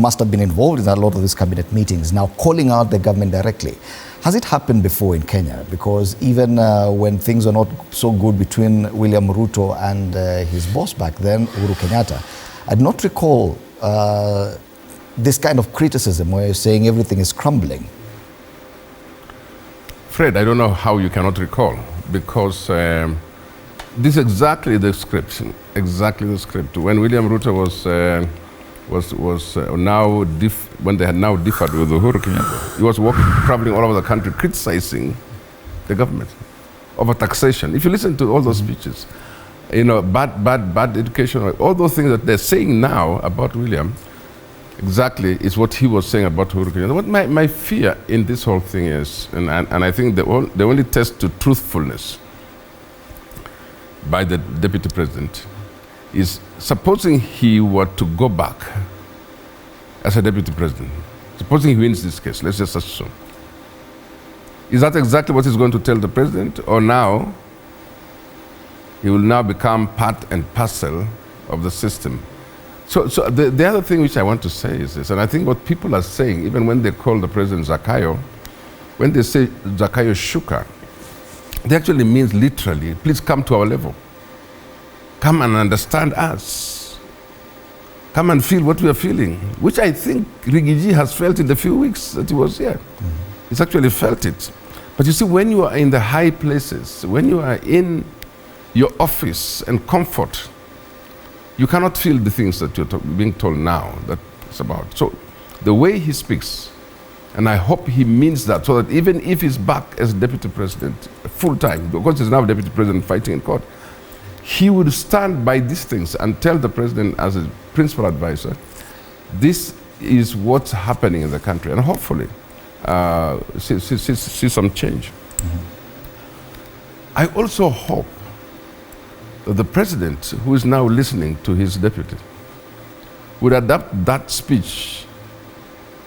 must have been involved in a lot of these cabinet meetings, now calling out the government directly. Has it happened before in Kenya? Because even when things were not so good between William Ruto and his boss back then, Uhuru Kenyatta, I do not recall this kind of criticism where you're saying everything is crumbling. Fred, I don't know how you cannot recall, because this is exactly the script. Exactly the script. When William Ruto when they had now differed with Uhuru Kenyatta, he was traveling all over the country criticizing the government over taxation. If you listen to all those speeches, bad education, all those things that they're saying now about William, exactly is what he was saying about Uhuru Kenyatta. What my fear in this whole thing is, and I think the only test to truthfulness by the deputy president is, supposing he were to go back as a deputy president, supposing he wins this case, let's just assume, is that exactly what he's going to tell the president? Or now he will now become part and parcel of the system? So the other thing which I want to say is this, and I think what people are saying, even when they call the president Zakayo, when they say Zakayo Shuka, it actually means literally, please come to our level. Come and understand us. Come and feel what we are feeling, which I think Rigathi has felt in the few weeks that he was here. He's actually felt it. But you see, when you are in the high places, when you are in your office and comfort, you cannot feel the things that you're being told now that it's about. So the way he speaks, and I hope he means that, so that even if he's back as deputy president full time, because he's now deputy president fighting in court, he would stand by these things and tell the president as a principal advisor, this is what's happening in the country, and hopefully see some change. I also hope that the president, who is now listening to his deputy, would adapt that speech,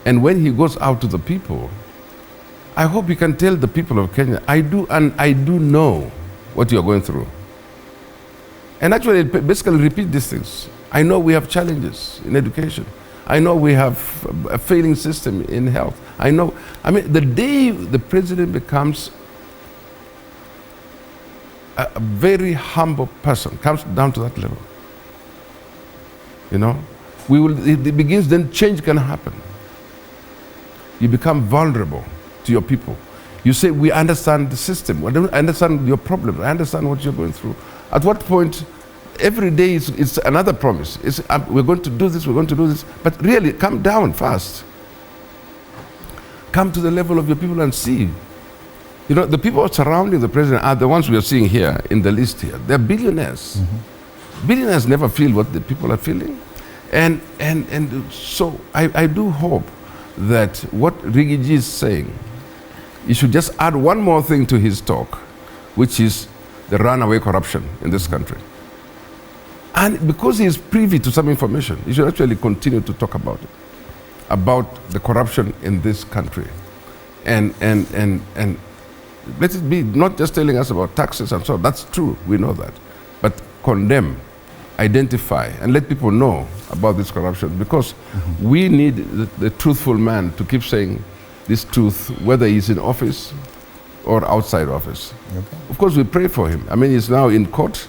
and when he goes out to the people, I hope he can tell the people of Kenya, I do know what you're going through. And actually, basically repeat these things. I know we have challenges in education. I know we have a failing system in health. The day the president becomes a very humble person, comes down to that level, it begins, then change can happen. You become vulnerable to your people. You say, we understand the system. I understand your problems. I understand what you're going through. At what point, every day it's another promise. It's, we're going to do this, we're going to do this. But really, come down fast. Come to the level of your people and see. The people surrounding the president are the ones we are seeing here in the list here. They're billionaires. Billionaires never feel what the people are feeling. And so I do hope that what Rigathi is saying, he should just add one more thing to his talk, which is the runaway corruption in this country. And because he is privy to some information, he should actually continue to talk about it, about the corruption in this country. And let it be not just telling us about taxes and so on. That's true, we know that. But condemn, identify, and let people know about this corruption, because we need the truthful man to keep saying this truth, whether he's in office or outside office. Okay. Of course, we pray for him. He's now in court.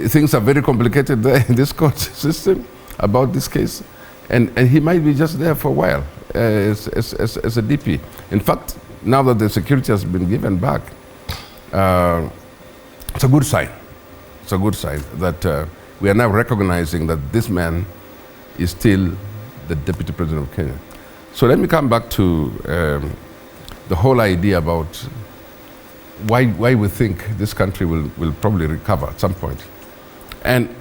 Things are very complicated there in this court system about this case. And he might be just there for a while as a DP. In fact, now that the security has been given back, it's a good sign. It's a good sign that we are now recognizing that this man is still the deputy president of Kenya. So let me come back to the whole idea about why we think this country will probably recover at some point. And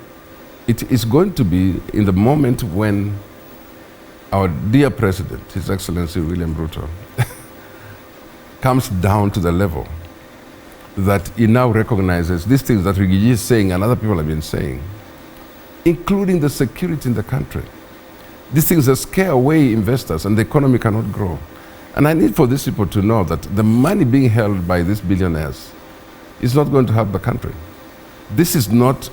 it is going to be in the moment when our dear president, His Excellency William Ruto, comes down to the level that he now recognizes these things that Rigathi is saying and other people have been saying, including the security in the country. These things that scare away investors and the economy cannot grow. And I need for these people to know that the money being held by these billionaires is not going to help the country. This is not,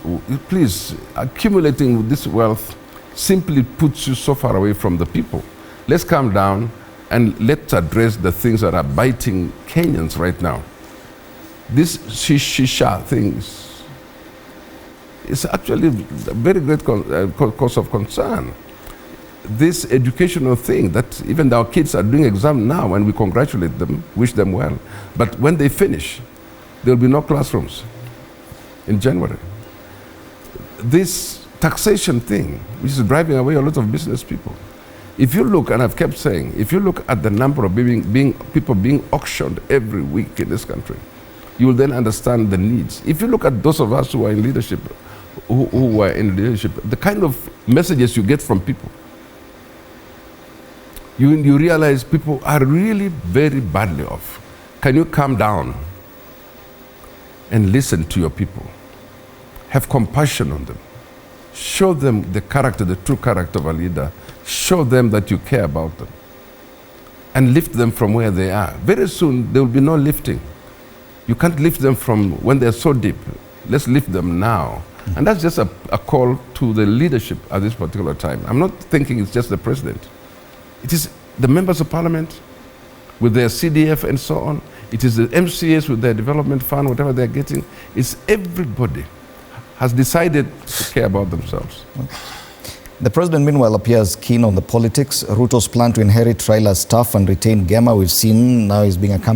please, accumulating this wealth simply puts you so far away from the people. Let's calm down and let's address the things that are biting Kenyans right now. This shisha things is actually a very great cause of concern. This educational thing that even our kids are doing exam now, and we congratulate them, wish them well. But when they finish, there will be no classrooms in January. This taxation thing, which is driving away a lot of business people. If you look, and I've kept saying, if you look at the number of people being auctioned every week in this country, you will then understand the needs. If you look at those of us who are in leadership, who are in leadership, the kind of messages you get from people, you realize people are really very badly off. Can you calm down and listen to your people? Have compassion on them. Show them the character, the true character of a leader. Show them that you care about them. And lift them from where they are. Very soon, there will be no lifting. You can't lift them from when they're so deep. Let's lift them now. And that's just a call to the leadership at this particular time. I'm not thinking it's just the president. It is the members of parliament with their CDF and so on. It is the MCAs with their development fund, whatever they're getting. It's everybody has decided to care about themselves. The president, meanwhile, appears keen on the politics. Ruto's plan to inherit Raila's staff and retain Gema, we've seen now is being accompanied